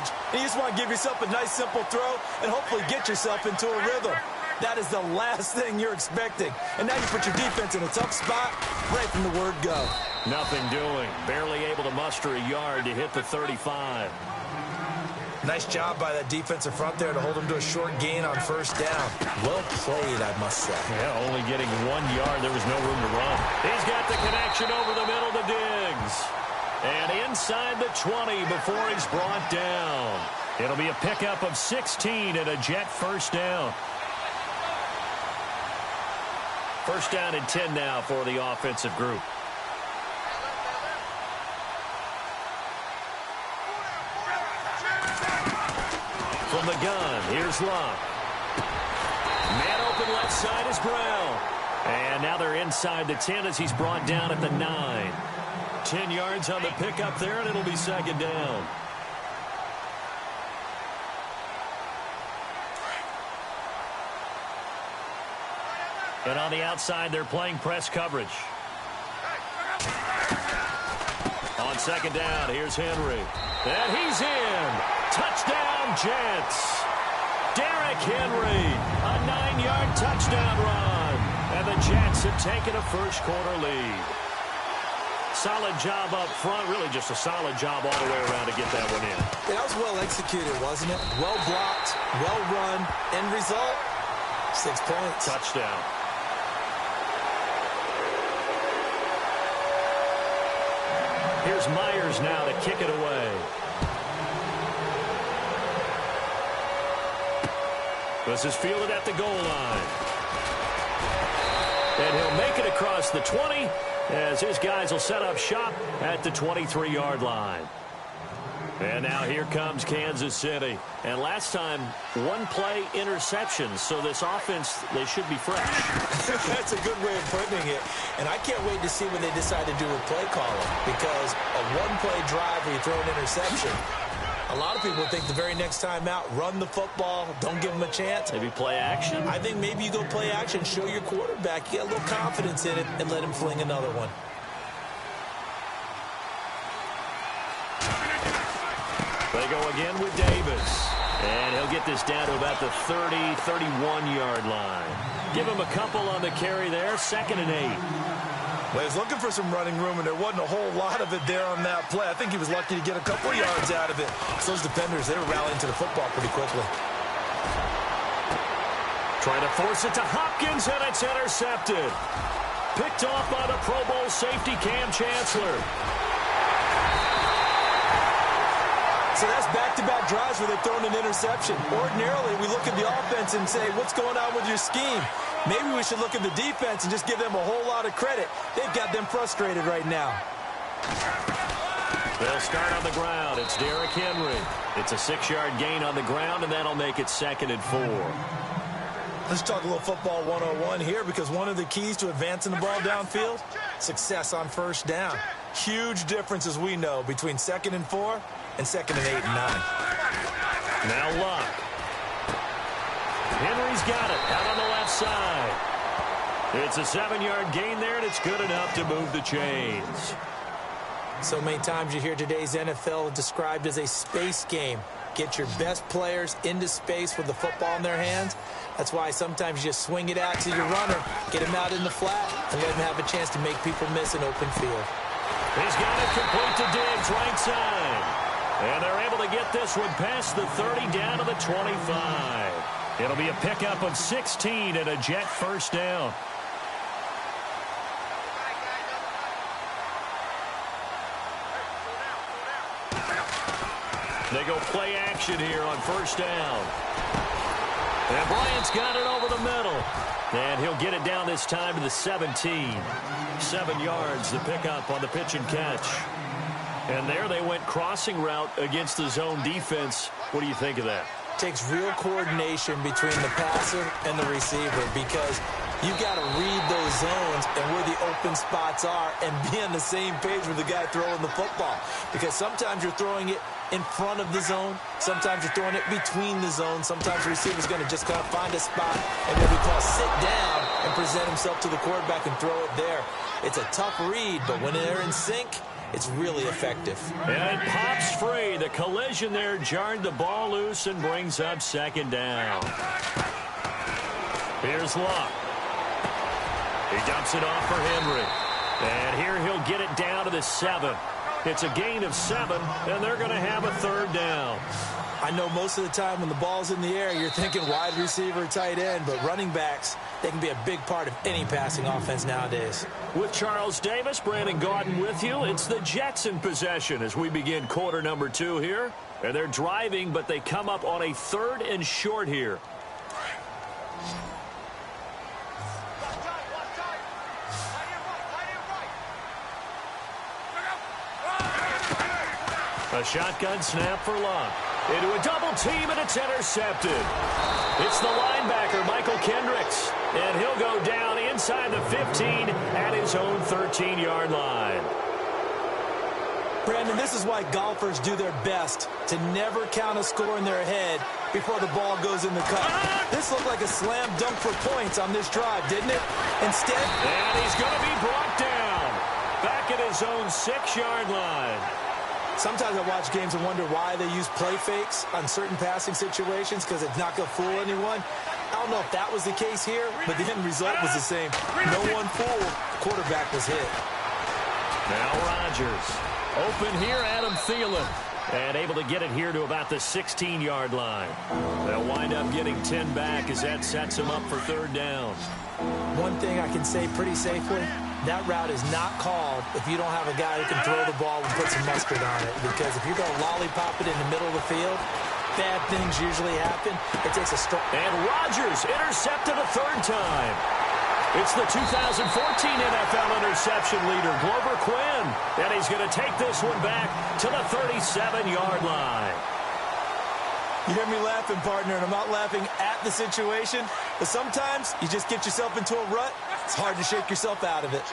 coverage, and you just want to give yourself a nice, simple throw and hopefully get yourself into a rhythm. That is the last thing you're expecting. And now you put your defense in a tough spot right from the word go. Nothing doing. Barely able to muster a yard to hit the 35. Nice job by that defensive front there to hold him to a short gain on first down. Well played, I must say. Yeah, only getting 1 yard. There was no room to run. He's got the connection over the middle to Diggs. And inside the 20 before he's brought down. It'll be a pickup of 16 and a Jet first down. First down and 10 now for the offensive group. From the gun, here's Luck. Man open left side is Brown. And now they're inside the 10 as he's brought down at the 9. 10 yards on the pickup there, and it'll be second down. And on the outside, they're playing press coverage. On second down, here's Henry. And he's in. Touchdown, Jets. Derrick Henry, a 9-yard touchdown run. And the Jets have taken a first-quarter lead. Solid job up front. Really just a solid job all the way around to get that one in. That was well executed, wasn't it? Well blocked, well run. End result, 6 points. Touchdown. Here's Myers now to kick it away. This is fielded at the goal line. And he'll make it across the 20 as his guys will set up shop at the 23-yard line. And now here comes Kansas City. And last time, 1-play interception. So this offense, they should be fresh. That's a good way of putting it. And I can't wait to see what they decide to do with play calling. Because a 1-play drive where you throw an interception, a lot of people think the very next time out, run the football, don't give them a chance. Maybe play action? I think maybe you go play action, show your quarterback, you get a little confidence in it, and let him fling another one. They go again with Davis. And he'll get this down to about the 30, 31-yard line. Give him a couple on the carry there, 2nd and 8. Well, he was looking for some running room, and there wasn't a whole lot of it there on that play. I think he was lucky to get a couple of yards out of it. So those defenders, they were rallying to the football pretty quickly. Trying to force it to Hopkins, and it's intercepted. Picked off by the Pro Bowl safety Cam Chancellor. So that's back-to-back drives where they've thrown an interception. Ordinarily, we look at the offense and say, what's going on with your scheme? Maybe we should look at the defense and just give them a whole lot of credit. They've got them frustrated right now. They'll start on the ground. It's Derrick Henry. It's a 6-yard gain on the ground, and that'll make it 2nd and 4. Let's talk a little football 101 here, because one of the keys to advancing the ball downfield, success on first down. Huge difference, as we know, between 2nd and 4 and 2nd and 8 and 9. Now Luck. Henry's got it out on the left side. It's a 7-yard gain there, and it's good enough to move the chains. So many times you hear today's NFL described as a space game. Get your best players into space with the football in their hands. That's why sometimes you just swing it out to your runner, get him out in the flat, and let him have a chance to make people miss an open field. He's got it complete to Diggs, right side. And they're able to get this one past the 30 down to the 25. It'll be a pickup of 16 and a Jet first down. They go play action here on first down. And Bryant's got it over the middle. And he'll get it down this time to the 17. 7 yards to pick up on the pitch and catch. And there they went crossing route against the zone defense. What do you think of that? Takes real coordination between the passer and the receiver, because you've got to read those zones and where the open spots are and be on the same page with the guy throwing the football. Because sometimes you're throwing it in front of the zone. Sometimes you're throwing it between the zones. Sometimes the receiver's going to just kind of find a spot and what we call sit down and present himself to the quarterback and throw it there. It's a tough read, but when they're in sync, it's really effective. And it pops free. The collision there jarred the ball loose and brings up second down. Here's Luck. He dumps it off for Henry. And here he'll get it down to the 7. It's a gain of 7, and they're going to have a third down. I know most of the time when the ball's in the air, you're thinking wide receiver, tight end, but running backs, they can be a big part of any passing offense nowadays. With Charles Davis, Brandon Gaudin with you, it's the Jets in possession as we begin quarter number 2 here. And they're driving, but they come up on a 3rd and short here. A shotgun snap for Luck. Into a double team, and it's intercepted. It's the linebacker, Michael Kendricks. And he'll go down inside the 15 at his own 13-yard line. Brandon, this is why golfers do their best to never count a score in their head before the ball goes in the cup. This looked like a slam dunk for points on this drive, didn't it? Instead... And he's going to be brought down. Back at his own 6-yard line. Sometimes I watch games and wonder why they use play fakes on certain passing situations because it's not going to fool anyone. I don't know if that was the case here, but the end result was the same. No one fooled. The quarterback was hit. Now Rodgers. Open here, Adam Thielen. And able to get it here to about the 16-yard line. They'll wind up getting 10 back as that sets them up for third down. One thing I can say pretty safely, that route is not called if you don't have a guy who can throw the ball and put some mustard on it. Because if you're going to lollipop it in the middle of the field, bad things usually happen. It takes a strong... And Rodgers intercepted a 3rd time. It's the 2014 NFL interception leader, Glover Quinn. And he's going to take this one back to the 37-yard line. You hear me laughing, partner, and I'm not laughing at the situation, but sometimes you just get yourself into a rut. It's hard to shake yourself out of it.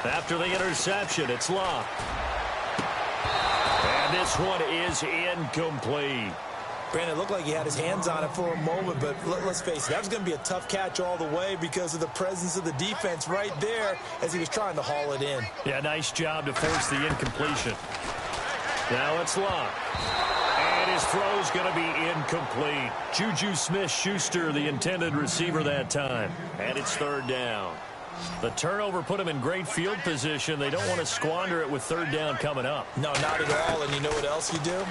After the interception, it's Luck. And this one is incomplete. Brandon, it looked like he had his hands on it for a moment, but let's face it, that was going to be a tough catch all the way because of the presence of the defense right there as he was trying to haul it in. Yeah, nice job to force the incompletion. Now it's Luck. And his throw's going to be incomplete. Juju Smith-Schuster, the intended receiver that time. And it's third down. The turnover put him in great field position. They don't want to squander it with third down coming up. No, not at all. And you know what else you do?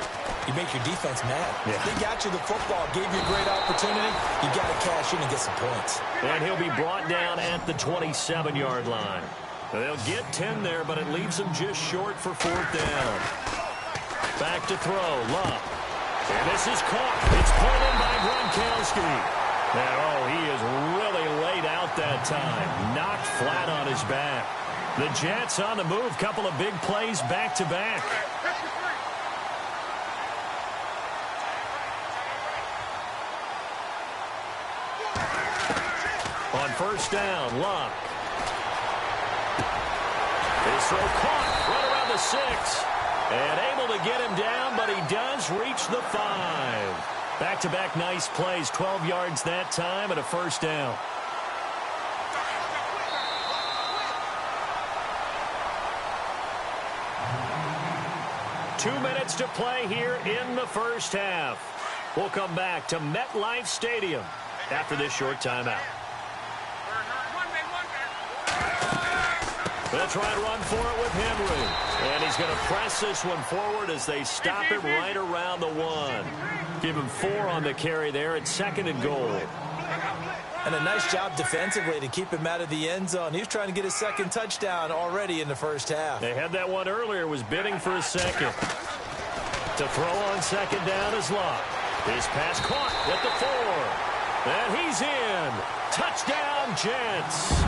You make your defense mad. Yeah. They got you the football, gave you a great opportunity. You got to cash in and get some points. And he'll be brought down at the 27-yard line. They'll get 10 there, but it leaves them just short for fourth down. Back to throw, Luck. And this is caught. It's pulled in by Gronkowski. And, he is really laid out that time. Knocked flat on his back. The Jets on the move. Couple of big plays back-to-back. On first down, Luck. His throw caught right around the 6. And able to get him down, but he does reach the 5. Back-to-back nice plays, 12 yards that time and a first down. Two minutes to play here in the first half. We'll come back to MetLife Stadium after this short timeout. They'll try and run for it with Henry. And he's going to press this one forward as they stop him right around the 1. Give him 4 on the carry there at 2nd and goal. And a nice job defensively to keep him out of the end zone. He was trying to get his 2nd touchdown already in the first half. They had that one earlier, was bidding for a 2nd. To throw on 2nd down is Luck. His pass caught at the 4. And he's in. Touchdown, Jets.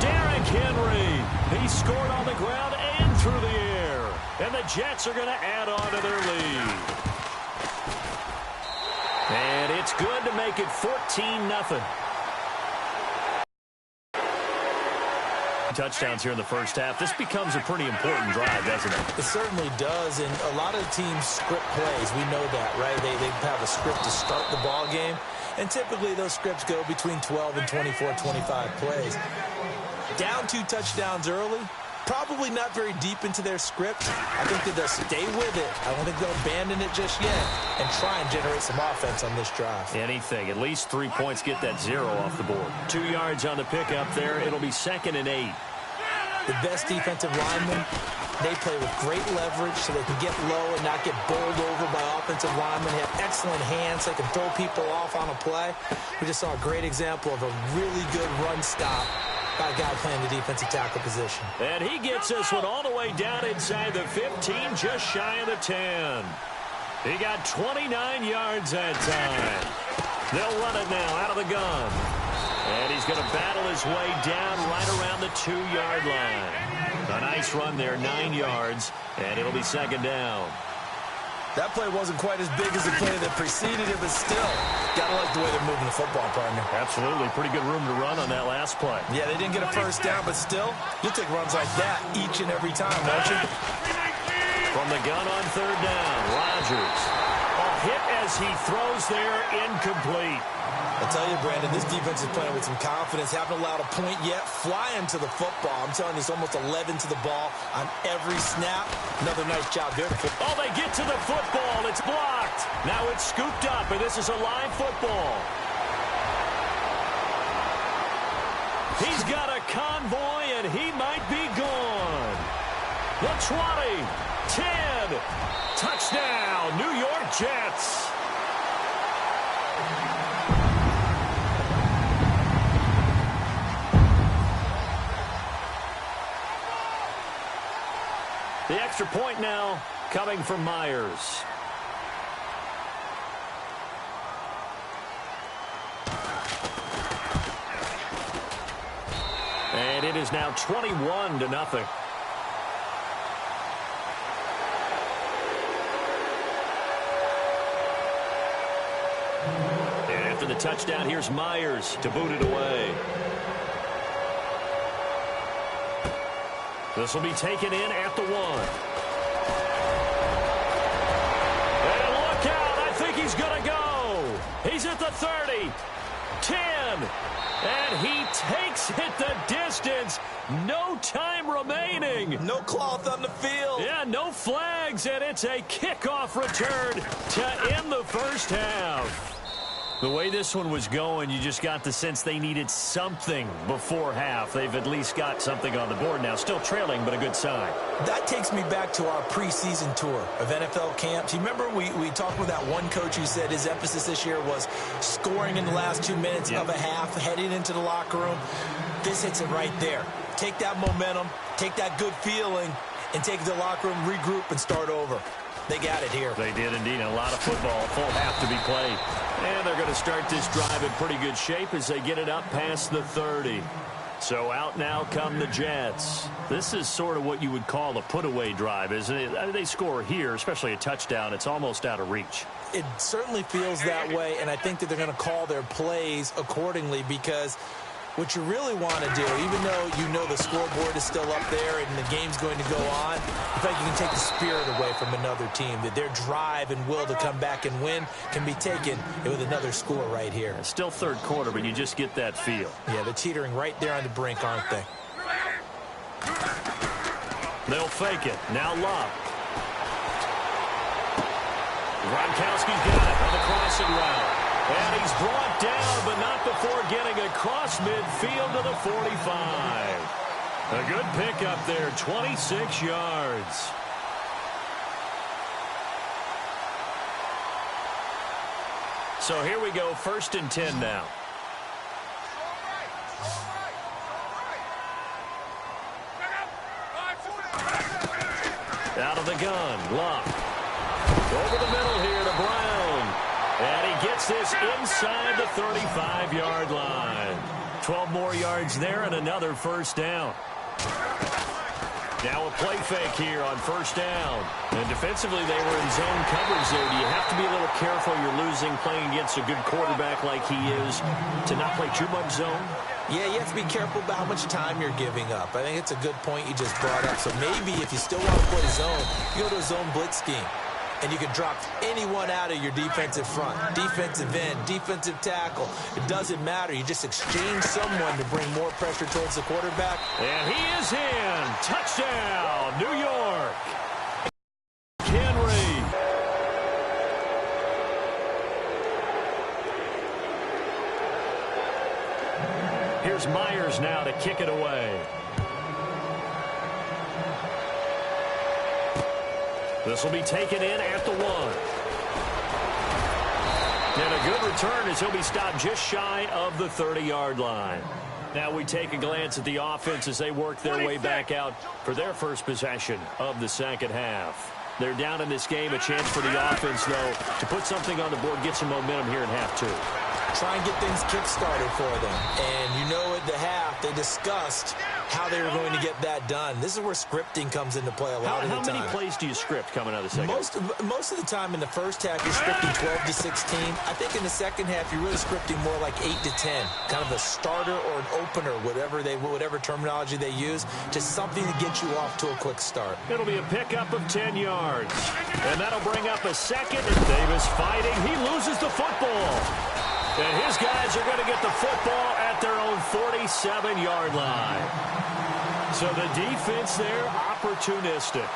Derrick Henry. He scored on the ground and through the air. And the Jets are going to add on to their lead. And it's good to make it 14-0. Touchdowns here in the first half. This becomes a pretty important drive, doesn't it? It certainly does, and a lot of teams script plays. We know that, right? They have a script to start the ball game, and typically those scripts go between 12 and 24, 25 plays. Down 2 touchdowns early. Probably not very deep into their script. I think that they'll stay with it. I don't think they'll abandon it just yet and try and generate some offense on this drive. Anything. At least 3 points, get that 0 off the board. 2 yards on the pickup there. It'll be 2nd and 8. The best defensive linemen, they play with great leverage so they can get low and not get bowled over by offensive linemen. They have excellent hands so they can throw people off on a play. We just saw a great example of a really good run stop by a guy playing the defensive tackle position. And he gets this one all the way down inside the 15, just shy of the 10. He got 29 yards that time. They'll run it now out of the gun. And he's going to battle his way down right around the 2-yard line. A nice run there, 9 yards, and it'll be 2nd down. That play wasn't quite as big as the play that preceded it, but still, got to like the way they're moving the football, partner. Absolutely. Pretty good room to run on that last play. Yeah, they didn't get a first down, but still, you'll take runs like that each and every time, won't you? From the gun on 3rd down, Rodgers. A hit as he throws there, incomplete. I tell you, Brandon, this defense is playing with some confidence. Haven't allowed a point yet. Flying to the football. I'm telling you, it's almost 11 to the ball on every snap. Another nice job there. Oh, they get to the football. It's blocked. Now it's scooped up, and this is a live football. He's got a convoy, and he might be gone. The 20, 10, touchdown, New York Jets. The extra point now coming from Myers. And it is now 21-0. And after the touchdown, here's Myers to boot it away. This will be taken in at the 1. And look out. I think he's going to go. He's at the 30. 10. And he takes it the distance. No time remaining. No cloth on the field. Yeah, no flags. And it's a kickoff return to end the first half. The way this one was going, you just got the sense they needed something before half. They've at least got something on the board now. Still trailing, but a good sign. That takes me back to our preseason tour of NFL camps. You remember we talked with that one coach who said his emphasis this year was scoring in the last 2 minutes of a half, heading into the locker room. This hits it right there. Take that momentum, take that good feeling, and take it to the locker room, regroup, and start over. They got it here. They did indeed. A lot of football, full half to be played. And they're going to start this drive in pretty good shape as they get it up past the 30. So out now come the Jets. This is sort of what you would call a put-away drive, isn't it? I mean, they score here, especially a touchdown. It's almost out of reach. It certainly feels that way, and I think that they're going to call their plays accordingly because what you really want to do, even though you know the scoreboard is still up there and the game's going to go on, in fact, you can take the spirit away from another team. That their drive and will to come back and win can be taken with another score right here. It's still third quarter, but you just get that feel. Yeah, they're teetering right there on the brink, aren't they? They'll fake it. Now Love. Gronkowski's got it on the crossing route. And he's brought down, but not before getting across midfield to the 45. A good pickup there, 26 yards. So here we go, 1st and 10 now. Out of the gun, Love. Over the middle here to Brown. And he gets this inside the 35-yard line. 12 more yards there and another first down. Now a play fake here on first down. And defensively, they were in zone coverage there. Do you have to be a little careful? You're losing playing against a good quarterback like he is to not play too much zone? Yeah, you have to be careful about how much time you're giving up. I think it's a good point you just brought up. So maybe if you still want to play zone, you go to a zone blitz scheme. and you can drop anyone out of your defensive front. Defensive end, defensive tackle. It doesn't matter. You just exchange someone to bring more pressure towards the quarterback. And he is in. Touchdown, New York. Henry. Here's Myers now to kick it away. This will be taken in at the 1. And a good return as he'll be stopped just shy of the 30-yard line. Now we take a glance at the offense as they work their way back out for their first possession of the second half. They're down in this game. A chance for the offense, though, to put something on the board, get some momentum here in half 2. Try and get things kick-started for them. And you know at the half, they discussed how they were going to get that done. This is where scripting comes into play a lot of the time. How many plays do you script coming out of the second half? Most of the time in the first half, you're scripting 12 to 16. I think in the second half, you're really scripting more like 8 to 10. Kind of a starter or an opener, whatever terminology they use. Just something to get you off to a quick start. It'll be a pickup of 10 yards. And that'll bring up a second. And Davis fighting. He loses the football. And his guys are going to get the football at their own 47-yard line. So the defense there, opportunistic.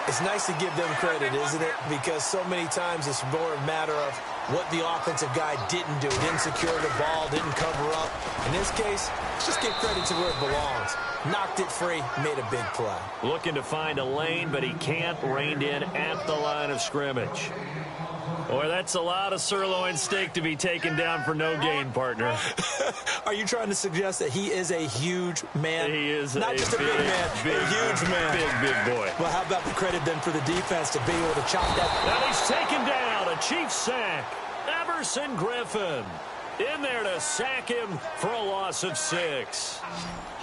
It's nice to give them credit, isn't it? Because so many times it's more a matter of what the offensive guy didn't do. Didn't secure the ball, didn't cover up. In this case, let's just give credit to where it belongs. Knocked it free, made a big play. Looking to find a lane, but he can't. Reined in at the line of scrimmage. Boy, that's a lot of sirloin steak to be taken down for no gain, partner. Are you trying to suggest that he is a huge man? He is not just a big man, a huge man. Big boy. Well, how about the credit then for the defense to be able to chop that? Now he's taken down. A Chiefs sack. Everson Griffin in there to sack him for a loss of 6.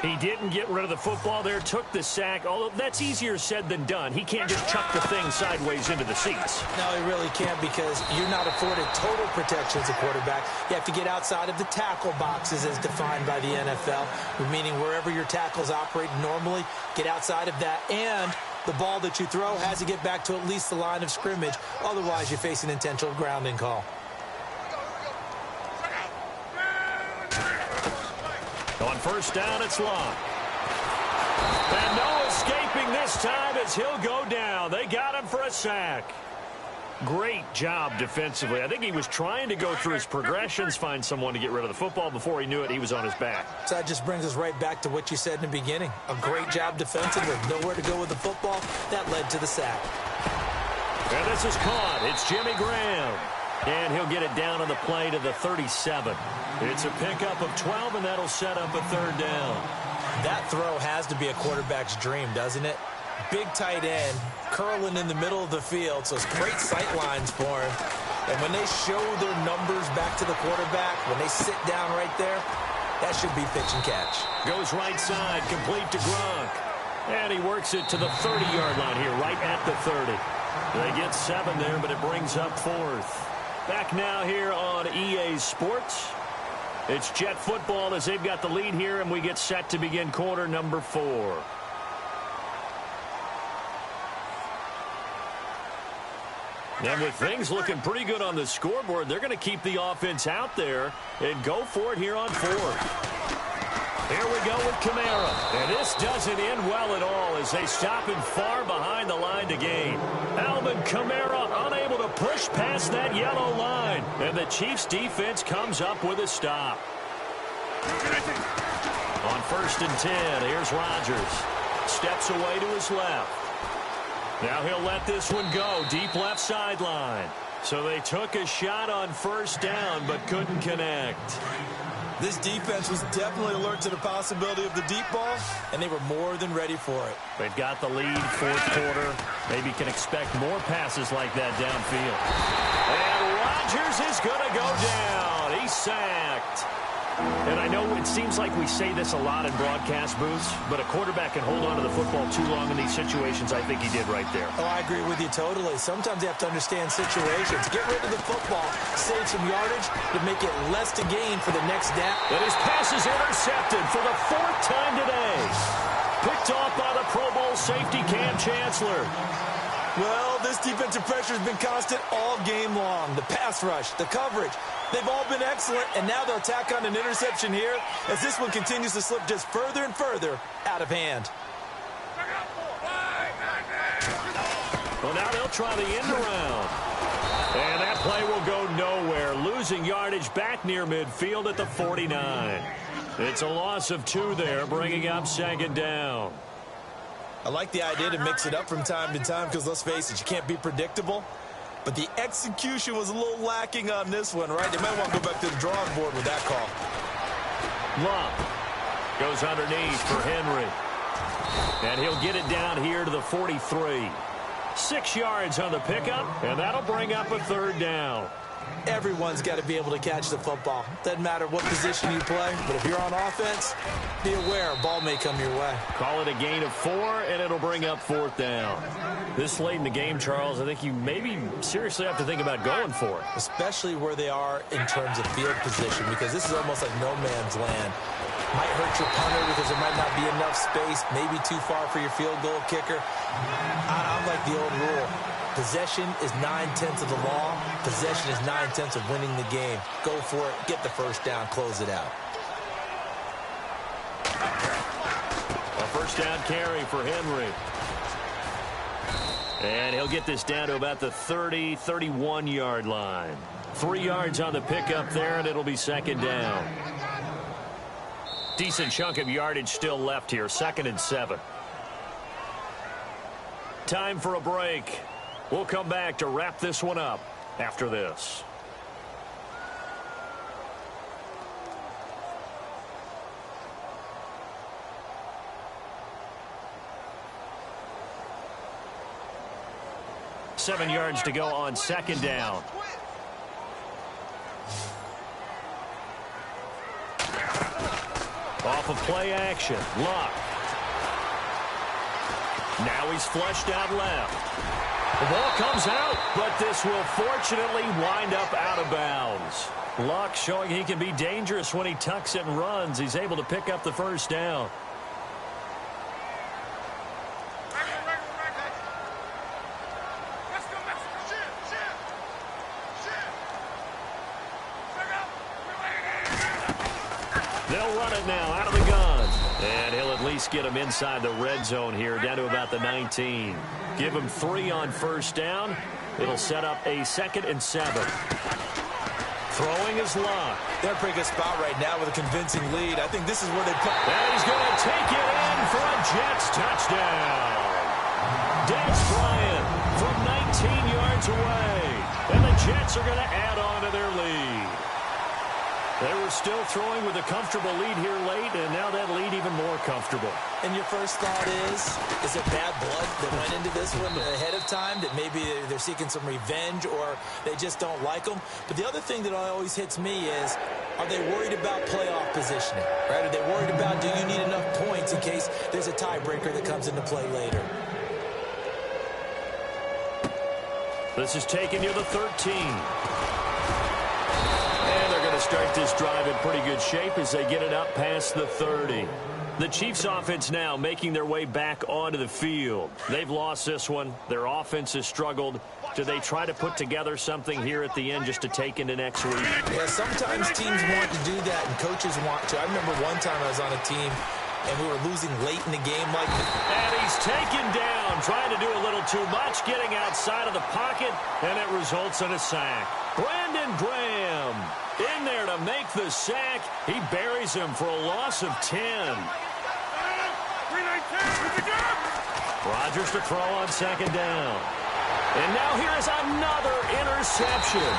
He didn't get rid of the football there, took the sack, although that's easier said than done. He can't just chuck the thing sideways into the seats. No, he really can't because you're not afforded total protection as a quarterback. You have to get outside of the tackle boxes as defined by the NFL, meaning wherever your tackles operate normally, get outside of that, and the ball that you throw has to get back to at least the line of scrimmage. Otherwise, you face an intentional grounding call. On first down, it's Locke. And no escaping this time as he'll go down. They got him for a sack. Great job defensively. I think he was trying to go through his progressions, find someone to get rid of the football. Before he knew it, he was on his back. So that just brings us right back to what you said in the beginning. A great job defensively. Nowhere to go with the football. That led to the sack. And this is caught. It's Jimmy Graham. And he'll get it down on the play to the 37. It's a pickup of 12, and that'll set up a third down. That throw has to be a quarterback's dream, doesn't it? Big tight end, curling in the middle of the field, so it's great sight lines for him. And when they show their numbers back to the quarterback, when they sit down right there, that should be pitch and catch. Goes right side, complete to Gronk. And he works it to the 30-yard line here, right at the 30. They get 7 there, but it brings up 4th. Back now here on EA Sports. It's Jet football as they've got the lead here, and we get set to begin quarter number 4. And with things looking pretty good on the scoreboard, they're going to keep the offense out there and go for it here on 4th. Here we go with Kamara. And this doesn't end well at all as they stop him far behind the line to gain. Alvin Kamara unable to push past that yellow line. And the Chiefs defense comes up with a stop. On 1st and 10, here's Rodgers. Steps away to his left. Now he'll let this one go. Deep left sideline. So they took a shot on 1st down but couldn't connect. This defense was definitely alert to the possibility of the deep ball, and they were more than ready for it. They've got the lead, 4th quarter. Maybe can expect more passes like that downfield. And Rodgers is going to go down. He's sacked. And I know it seems like we say this a lot in broadcast booths, but a quarterback can hold on to the football too long in these situations. I think he did right there. Oh, I agree with you totally. Sometimes you have to understand situations. Get rid of the football, save some yardage to make it less to gain for the next down. And his pass is intercepted for the 4th time today. Picked off by the Pro Bowl safety Cam Chancellor. Well, this defensive pressure has been constant all game long. The pass rush, the coverage, they've all been excellent, and now they'll tack on an interception here as this one continues to slip just further and further out of hand. Well, now they'll try the end around. And that play will go nowhere, losing yardage back near midfield at the 49. It's a loss of 2 there, bringing up second down. I like the idea to mix it up from time to time because, let's face it, you can't be predictable. But the execution was a little lacking on this one, right? They might want to go back to the drawing board with that call. Luck goes underneath for Henry. And he'll get it down here to the 43. 6 yards on the pickup, and that'll bring up a third down. Everyone's got to be able to catch the football. Doesn't matter what position you play, but if you're on offense, be aware a ball may come your way. Call it a gain of 4, and it'll bring up 4th down. This late in the game, Charles, I think you maybe seriously have to think about going for it. Especially where they are in terms of field position, because this is almost like no man's land. Might hurt your punter because there might not be enough space, maybe too far for your field goal kicker. I'm like the old rule. Possession is 9/10 of the law. Possession is 9/10 of winning the game. Go for it. Get the first down. Close it out. A first down carry for Henry. And he'll get this down to about the 30, 31-yard line. 3 yards on the pickup there, and it'll be second down. Decent chunk of yardage still left here. 2nd and 7. Time for a break. We'll come back to wrap this one up after this. Seven yards to go on second down. Off of play action. Luck. Now he's flushed out left. The ball comes out, but this will fortunately wind up out of bounds. Luck showing he can be dangerous when he tucks it and runs. He's able to pick up the first down. They'll run it now out of the gun. And he'll at least get him inside the red zone here, down to about the 19. Give him 3 on first down. It'll set up a 2nd and 7. Throwing his Luck. They're in a pretty good spot right now with a convincing lead. I think this is where they put... And he's going to take it in for a Jets touchdown. Dez Bryant from 19 yards away. And the Jets are going to add on to their lead. They were still throwing with a comfortable lead here late, and now that lead even more comfortable. And your first thought is it bad blood that went into this one ahead of time, that maybe they're seeking some revenge or they just don't like them? But the other thing that always hits me is, are they worried about playoff positioning? Right? Are they worried about, do you need enough points in case there's a tiebreaker that comes into play later? This is taken near the 13. And they're going to start this drive in pretty good shape as they get it up past the 30. The Chiefs offense now making their way back onto the field. They've lost this one. Their offense has struggled. Do they try to put together something here at the end just to take into next week? Yeah, sometimes teams want to do that and coaches want to. I remember one time I was on a team and we were losing late in the game like that. And he's taken down, trying to do a little too much, getting outside of the pocket, and it results in a sack. Brandon Graham in there to make the sack. He buries him for a loss of 10. Rodgers to throw on second down. And now here is another interception.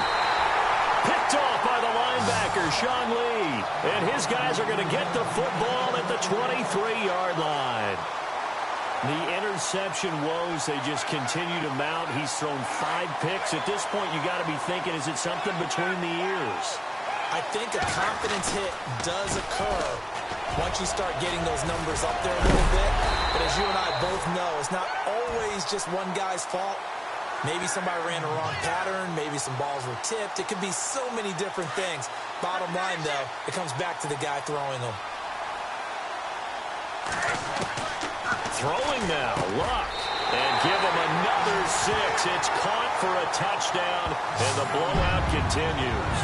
Picked off by the linebacker, Sean Lee. And his guys are going to get the football at the 23-yard line. The interception woes, they just continue to mount. He's thrown 5 picks. At this point, you got to be thinking, is it something between the ears? I think a confidence hit does occur once you start getting those numbers up there a little bit. But as you and I both know, it's not always just one guy's fault. Maybe somebody ran a wrong pattern. Maybe some balls were tipped. It could be so many different things. Bottom line, though, it comes back to the guy throwing them. Throwing now, Luck. And give him another 6. It's caught for a touchdown, and the blowout continues.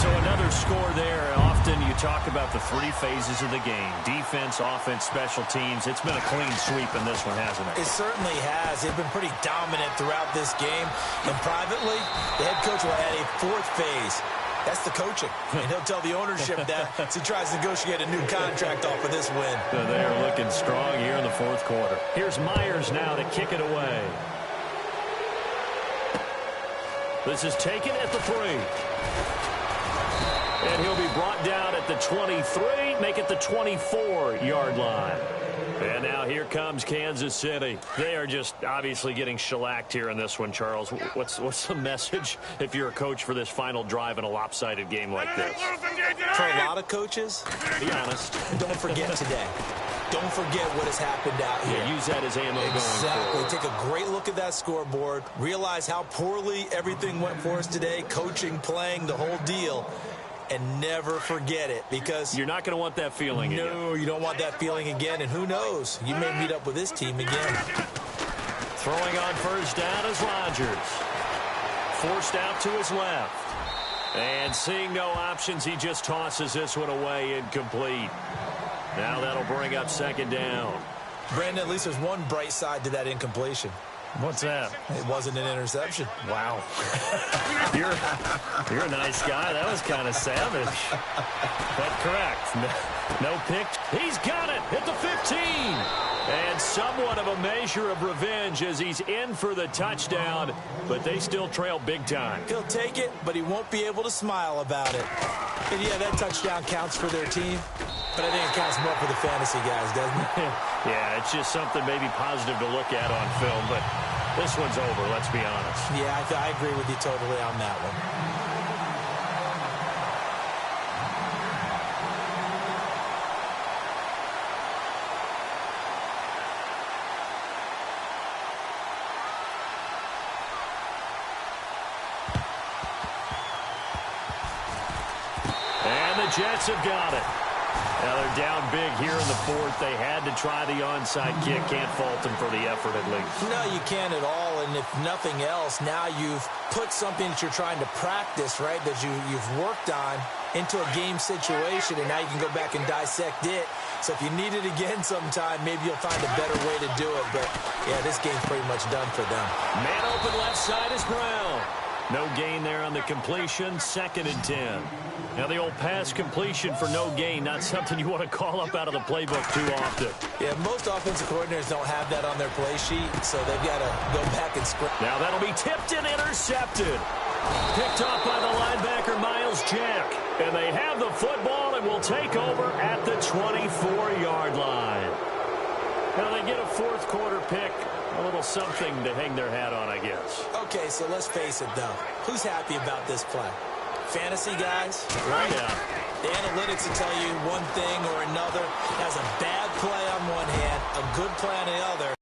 So another score there. Often you talk about the 3 phases of the game: defense, offense, special teams. It's been a clean sweep in this one, hasn't it? It certainly has. They've been pretty dominant throughout this game. And privately, the head coach will add a 4th phase. That's the coaching. And he'll tell the ownership that as he tries to negotiate a new contract off of this win. So they are looking strong here in the 4th quarter. Here's Myers now to kick it away. This is taken at the 3. And he'll be brought down at the 23, make it the 24-yard line. And now here comes Kansas City. They are just obviously getting shellacked here in this one, Charles. What's the message if you're a coach for this final drive in a lopsided game like this? For a lot of coaches, be honest, don't forget today. Don't forget what has happened out here. Yeah, use that as ammo going forward. Take a great look at that scoreboard. Realize how poorly everything went for us today. Coaching, playing, the whole deal. And never forget it, because you're not going to want that feeling again. No, you don't want that feeling again. And who knows? You may meet up with this team again. Throwing on first down is Rodgers. Forced out to his left. And seeing no options, he just tosses this one away, incomplete. Now that'll bring up 2nd down. Brandon, at least there's one bright side to that incompletion. What's that? It wasn't an interception. Wow. You're a nice guy. That was kind of savage. But correct. No pick. He's got it at the 15. And somewhat of a measure of revenge as he's in for the touchdown. But they still trail big time. He'll take it, but he won't be able to smile about it. And yeah, that touchdown counts for their team. But I think it counts more for the fantasy guys, doesn't it? Yeah, it's just something maybe positive to look at on film, but this one's over, let's be honest. Yeah, I agree with you totally on that one. And the Jets have got it. Now they're down big here in the 4th. They had to try the onside kick. Can't fault them for the effort at least. No, you can't at all. And if nothing else, now you've put something that you're trying to practice, right, that you've worked on into a game situation, and now you can go back and dissect it. So if you need it again sometime, maybe you'll find a better way to do it. But, yeah, this game's pretty much done for them. Man open left side is Brown. No gain there on the completion. 2nd and 10. Now, the old pass completion for no gain, not something you want to call up out of the playbook too often. Yeah, most offensive coordinators don't have that on their play sheet, so they've got to go back and sprint. Now that'll be tipped and intercepted. Picked off by the linebacker, Miles Jack. And they have the football and will take over at the 24-yard line. Now they get a 4th quarter pick. A little something to hang their hat on, I guess. Okay, so let's face it, though. Who's happy about this play? Fantasy guys, right? Yeah. The analytics will tell you one thing or another. Has a bad play on one hand, a good play on the other.